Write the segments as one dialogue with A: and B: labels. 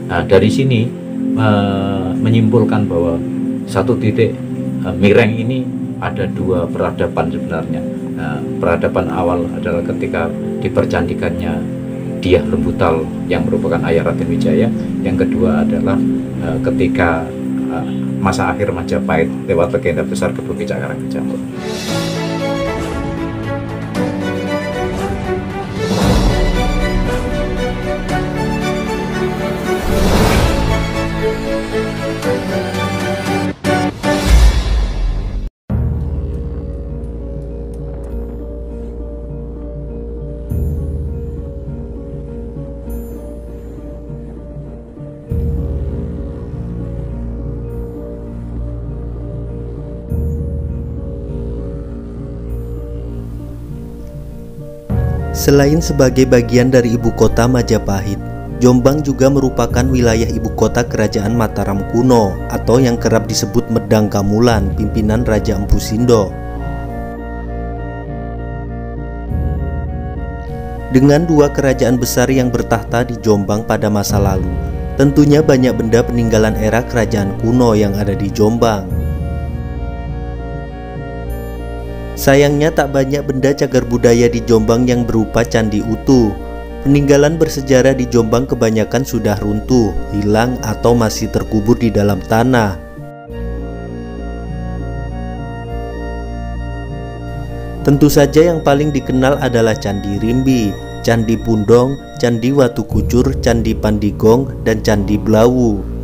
A: Nah, dari sini menyimpulkan bahwa satu titik Mireng ini ada dua peradaban sebenarnya. Nah, peradaban awal adalah ketika dipercandikannya Dyah Lembutal yang merupakan ayah Raden Wijaya. Yang kedua adalah ketika masa akhir Majapahit lewat legenda besar Gebuk Kicak Karangjanur.
B: Selain sebagai bagian dari ibu kota Majapahit, Jombang juga merupakan wilayah ibu kota kerajaan Mataram kuno atau yang kerap disebut Medang Kamulan, pimpinan Raja Empu Sindo. Dengan dua kerajaan besar yang bertahta di Jombang pada masa lalu, tentunya banyak benda peninggalan era kerajaan kuno yang ada di Jombang. Sayangnya tak banyak benda cagar budaya di Jombang yang berupa candi utuh. Peninggalan bersejarah di Jombang kebanyakan sudah runtuh, hilang atau masih terkubur di dalam tanah. Tentu saja yang paling dikenal adalah Candi Rimbi, Candi Pundong, Candi Watu Kucur, Candi Pandigong, dan Candi Blawu.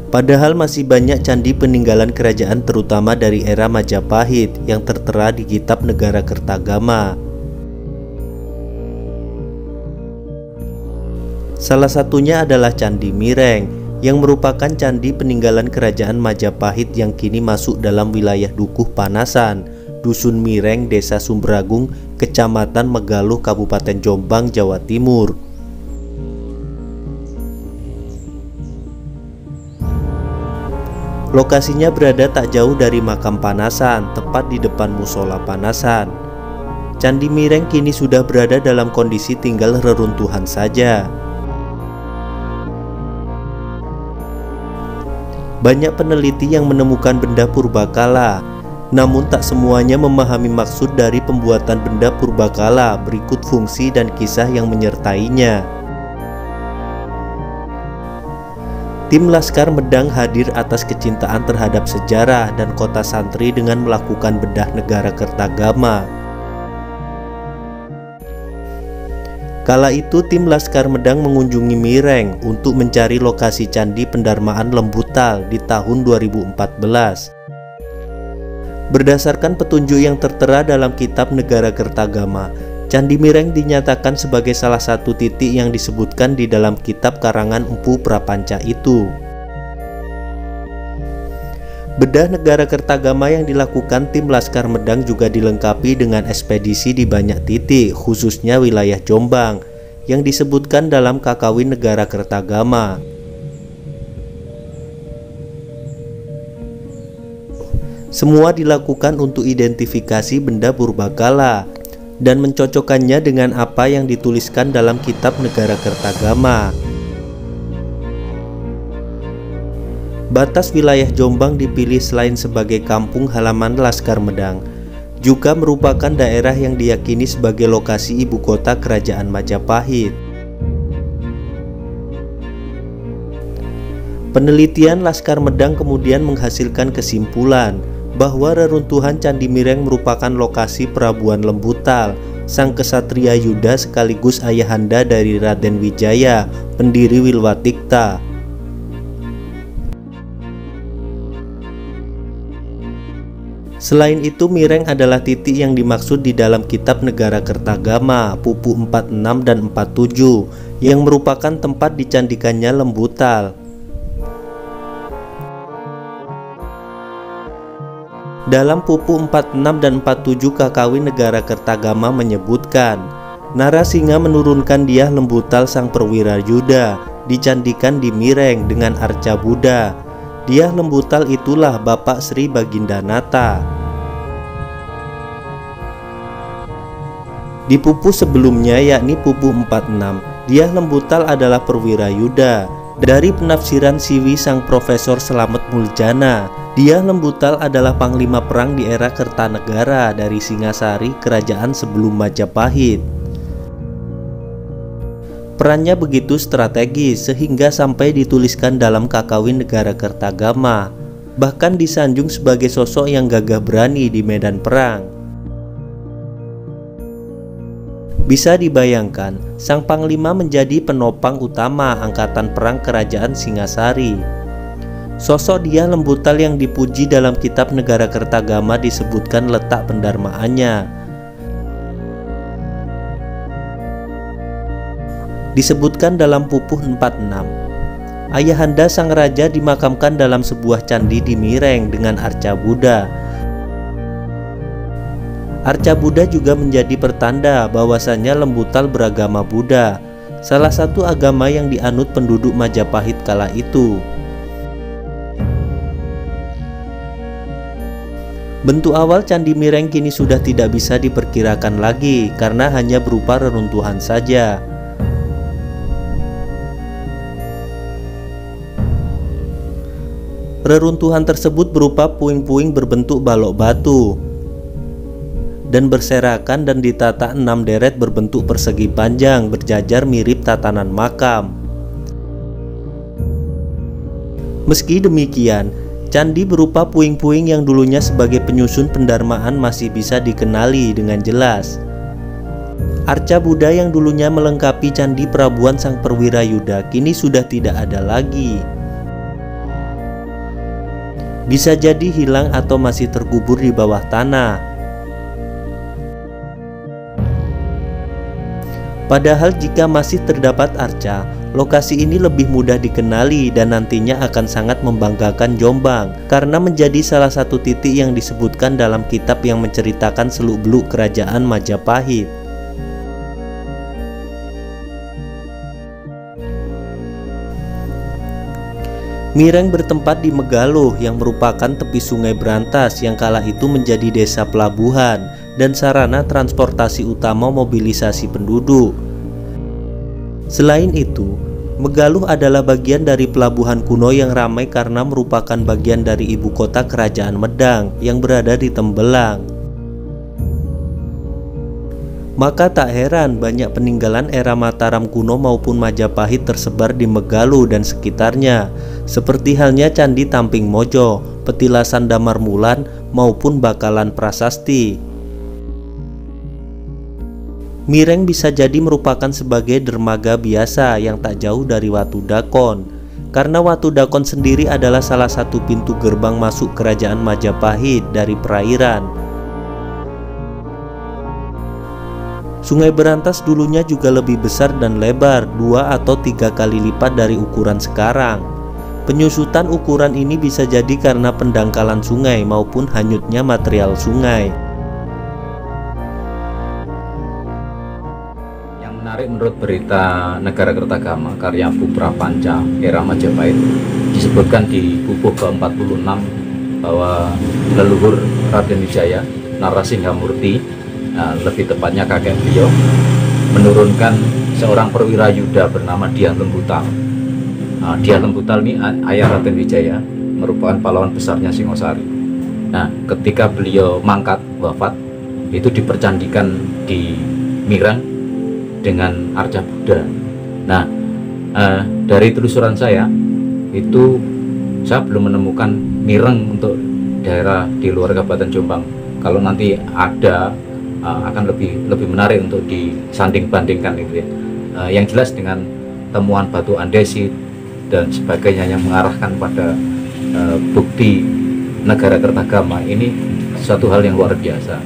B: Padahal masih banyak candi peninggalan kerajaan terutama dari era Majapahit yang tertera di kitab Negara Kertagama. Salah satunya adalah Candi Mireng yang merupakan candi peninggalan kerajaan Majapahit yang kini masuk dalam wilayah Dukuh Panasan, Dusun Mireng, Desa Sumberagung, Kecamatan Megaluh, Kabupaten Jombang, Jawa Timur. Lokasinya berada tak jauh dari makam Panasan, tepat di depan musola Panasan. Candi Mireng kini sudah berada dalam kondisi tinggal reruntuhan saja. Banyak peneliti yang menemukan benda purbakala, namun tak semuanya memahami maksud dari pembuatan benda purbakala. Berikut fungsi dan kisah yang menyertainya. Tim Laskar Medang hadir atas kecintaan terhadap sejarah dan kota santri dengan melakukan bedah Negara Kertagama. Kala itu tim Laskar Medang mengunjungi Mireng untuk mencari lokasi Candi Pendarmaan Lembutal di tahun 2014. Berdasarkan petunjuk yang tertera dalam kitab Negara Kertagama, Candi Mireng dinyatakan sebagai salah satu titik yang disebutkan di dalam kitab karangan Empu Prapanca itu. Bedah Negara Kertagama yang dilakukan tim Laskar Medang juga dilengkapi dengan ekspedisi di banyak titik, khususnya wilayah Jombang, yang disebutkan dalam Kakawin Negara Kertagama. Semua dilakukan untuk identifikasi benda purbakala dan mencocokkannya dengan apa yang dituliskan dalam kitab Negara Kertagama. Batas wilayah Jombang dipilih selain sebagai kampung halaman Laskar Medang, juga merupakan daerah yang diyakini sebagai lokasi ibu kota kerajaan Majapahit. Penelitian Laskar Medang kemudian menghasilkan kesimpulan bahwa reruntuhan Candi Mireng merupakan lokasi Prabuan Lembutal, sang kesatria Yuda sekaligus ayahanda dari Raden Wijaya, pendiri Wilwatikta. Selain itu, Mireng adalah titik yang dimaksud di dalam kitab Negara Kertagama, Pupu 46 dan 47, yang merupakan tempat dicandikannya Lembutal. Dalam Pupu 46 dan 47 Kakawin Negara Kertagama menyebutkan, Narasinga menurunkan Dyah Lembutal sang perwira Yuda, dicandikan di Mireng dengan arca Buddha. Dyah Lembutal itulah Bapak Sri Baginda Nata. Di pupuh sebelumnya yakni pupuh 46, Dyah Lembutal adalah perwira Yuda. Dari penafsiran Siwi sang Profesor Slamet Muljana, Dyah Lembutal adalah panglima perang di era Kertanegara dari Singasari, kerajaan sebelum Majapahit. Perannya begitu strategis sehingga sampai dituliskan dalam Kakawin Negara Kertagama, bahkan disanjung sebagai sosok yang gagah berani di medan perang. Bisa dibayangkan, sang panglima menjadi penopang utama angkatan perang kerajaan Singasari. Sosok Dyah Lembutal yang dipuji dalam kitab Negara Kertagama disebutkan letak pendarmaannya. Disebutkan dalam pupuh 46, ayahanda sang raja dimakamkan dalam sebuah candi di Mireng dengan arca Buddha. Arca Buddha juga menjadi pertanda bahwasannya Lembutal beragama Buddha, salah satu agama yang dianut penduduk Majapahit kala itu. Bentuk awal Candi Mireng kini sudah tidak bisa diperkirakan lagi karena hanya berupa reruntuhan saja. Reruntuhan tersebut berupa puing-puing berbentuk balok batu dan berserakan dan ditata 6 deret berbentuk persegi panjang berjajar mirip tatanan makam. Meski demikian, candi berupa puing-puing yang dulunya sebagai penyusun pendarmaan masih bisa dikenali dengan jelas. Arca Buddha yang dulunya melengkapi candi Prabuan sang perwira Yuda kini sudah tidak ada lagi. Bisa jadi hilang atau masih terkubur di bawah tanah. Padahal jika masih terdapat arca, lokasi ini lebih mudah dikenali dan nantinya akan sangat membanggakan Jombang karena menjadi salah satu titik yang disebutkan dalam kitab yang menceritakan seluk-beluk kerajaan Majapahit. Mireng bertempat di Megaluh yang merupakan tepi sungai Brantas yang kala itu menjadi desa pelabuhan dan sarana transportasi utama mobilisasi penduduk. Selain itu, Megaluh adalah bagian dari pelabuhan kuno yang ramai karena merupakan bagian dari ibu kota kerajaan Medang yang berada di Tembelang. Maka tak heran banyak peninggalan era Mataram kuno maupun Majapahit tersebar di Megaluh dan sekitarnya, seperti halnya Candi Tamping Mojo, Petilasan Damar Mulan maupun Bakalan Prasasti. Mireng bisa jadi merupakan sebagai dermaga biasa yang tak jauh dari Watu Dakon, karena Watu Dakon sendiri adalah salah satu pintu gerbang masuk kerajaan Majapahit dari perairan. Sungai Berantas dulunya juga lebih besar dan lebar 2 atau 3 kali lipat dari ukuran sekarang. Penyusutan ukuran ini bisa jadi karena pendangkalan sungai maupun hanyutnya material sungai.
A: Menarik menurut berita Negara Kertagama karya Pupra Panca era Majapahit, disebutkan di pupuh ke-46 bahwa leluhur Raden Wijaya Narasinghamurti, lebih tepatnya kakek beliau, menurunkan seorang perwira Yuda bernama Dyah Lembutal. Dyah Lembutal ini ayah Raden Wijaya, merupakan pahlawan besarnya Singosari. Nah, ketika beliau mangkat wafat, itu dipercandikan di Mireng dengan arca Buddha. Nah, dari telusuran saya itu saya belum menemukan Mireng untuk daerah di luar Kabupaten Jombang. Kalau nanti ada, akan lebih menarik untuk disanding bandingkan itu ya. Yang jelas dengan temuan batu andesit dan sebagainya yang mengarahkan pada bukti Negara Kertagama ini suatu hal yang luar biasa.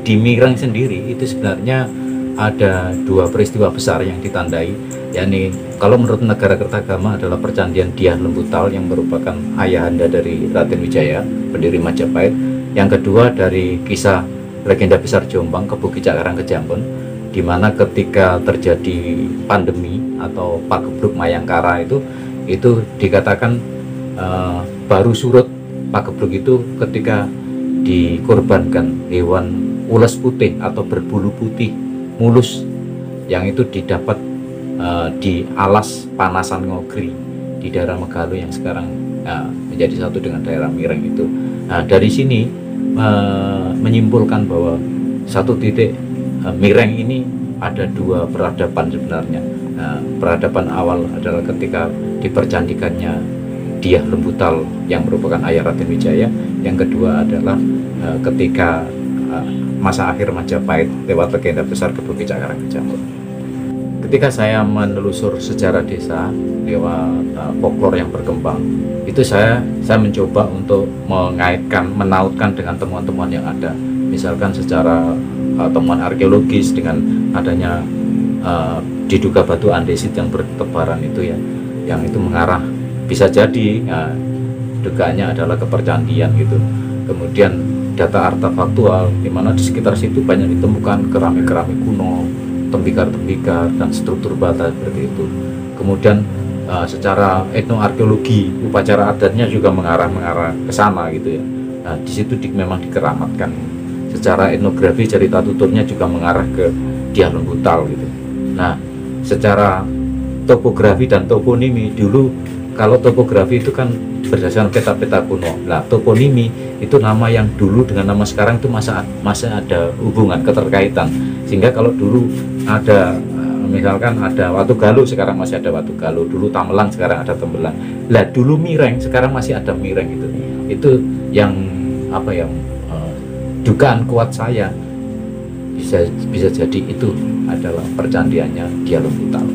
A: Di Mireng sendiri itu sebenarnya ada 2 peristiwa besar yang ditandai, yakni kalau menurut Negara Kertagama adalah percandian Dyah Lembutal yang merupakan ayahanda dari Raden Wijaya, pendiri Majapahit. Yang kedua dari kisah legenda besar Jombang, Kebukit Karangkejambon, di mana ketika terjadi pandemi atau Pagebluk Mayangkara itu dikatakan baru surut Pagebluk itu ketika dikorbankan hewan ules putih atau berbulu putih mulus yang itu didapat di alas Panasan Ngogri di daerah Megalo yang sekarang menjadi satu dengan daerah Mireng itu. Nah, dari sini menyimpulkan bahwa satu titik Mireng ini ada dua peradaban sebenarnya. Nah, peradaban awal adalah ketika dipercandikannya Dyah Lembutal yang merupakan ayah Raden Wijaya. Yang kedua adalah ketika masa akhir Majapahit lewat legenda besar Gebogecak Karangjango. Ketika saya menelusur sejarah desa lewat folklore yang berkembang, itu saya mencoba untuk mengaitkan, menautkan dengan temuan-temuan yang ada. Misalkan secara temuan arkeologis dengan adanya diduga batu andesit yang bertebaran itu ya, yang itu mengarah bisa jadi dugaannya adalah kepercandian gitu. Kemudian data artefaktual di mana di sekitar situ banyak ditemukan keramik-keramik kuno, tembikar-tembikar dan struktur bata seperti itu. Kemudian secara etnoarkeologi upacara adatnya juga mengarah ke sana gitu ya. Nah, di situ memang dikeramatkan. Secara etnografi cerita tuturnya juga mengarah ke Dyah Lembutal gitu. Nah, secara topografi dan toponimi dulu, kalau topografi itu kan berdasarkan peta-peta kuno. Nah, toponimi itu nama yang dulu dengan nama sekarang itu masih ada hubungan keterkaitan. Sehingga kalau dulu ada misalkan ada Watu Galuh, sekarang masih ada Watu Galuh. Dulu Tamelang, sekarang ada Tembelang. Lah dulu Mireng, sekarang masih ada Mireng itu. Itu yang dugaan kuat saya bisa jadi itu adalah percandiannya Dyah Lembutal.